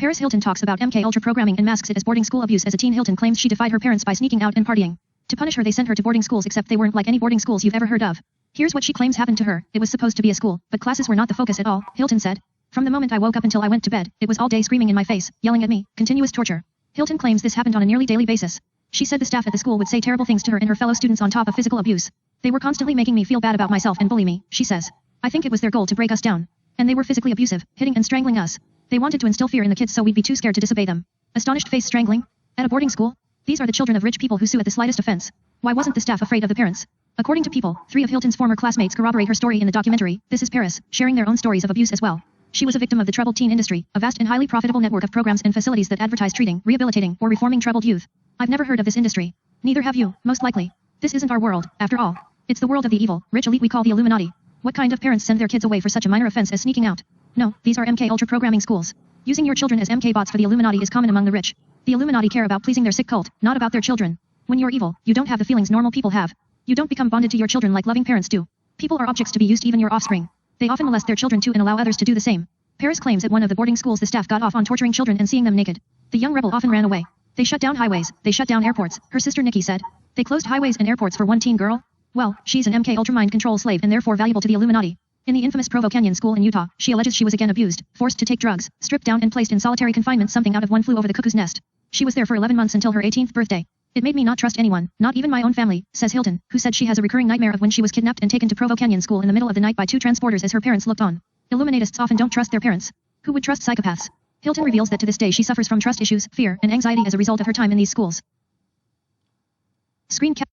Paris Hilton talks about MK Ultra programming and masks it as boarding school abuse as a teen. Hilton claims she defied her parents by sneaking out and partying. To punish her they sent her to boarding schools, except they weren't like any boarding schools you've ever heard of. Here's what she claims happened to her. It was supposed to be a school, but classes were not the focus at all, Hilton said. From the moment I woke up until I went to bed, it was all day screaming in my face, yelling at me, continuous torture. Hilton claims this happened on a nearly daily basis. She said the staff at the school would say terrible things to her and her fellow students on top of physical abuse. They were constantly making me feel bad about myself and bully me, she says. I think it was their goal to break us down. And they were physically abusive, hitting and strangling us. They wanted to instill fear in the kids so we'd be too scared to disobey them. Astonished face strangling? At a boarding school? These are the children of rich people who sue at the slightest offense. Why wasn't the staff afraid of the parents? According to People, 3 of Hilton's former classmates corroborate her story in the documentary, This is Paris, sharing their own stories of abuse as well. She was a victim of the troubled teen industry, a vast and highly profitable network of programs and facilities that advertise treating, rehabilitating, or reforming troubled youth. I've never heard of this industry. Neither have you, most likely. This isn't our world, after all. It's the world of the evil, rich elite we call the Illuminati. What kind of parents send their kids away for such a minor offense as sneaking out? No, these are MK Ultra programming schools. Using your children as MK bots for the Illuminati is common among the rich. The Illuminati care about pleasing their sick cult, not about their children. When you're evil, you don't have the feelings normal people have. You don't become bonded to your children like loving parents do. People are objects to be used, even your offspring. They often molest their children too and allow others to do the same. Paris claims at one of the boarding schools the staff got off on torturing children and seeing them naked. The young rebel often ran away. They shut down highways, they shut down airports, her sister Nikki said. They closed highways and airports for one teen girl? Well, she's an MK Ultra mind control slave and therefore valuable to the Illuminati. In the infamous Provo Canyon school in Utah, she alleges she was again abused, forced to take drugs, stripped down and placed in solitary confinement. Something out of One Flew Over the Cuckoo's Nest. She was there for 11 months until her 18th birthday. It made me not trust anyone, not even my own family, says Hilton, who said she has a recurring nightmare of when she was kidnapped and taken to Provo Canyon school in the middle of the night by 2 transporters as her parents looked on. Illuminatists often don't trust their parents. Who would trust psychopaths? Hilton reveals that to this day she suffers from trust issues, fear, and anxiety as a result of her time in these schools. Screen cap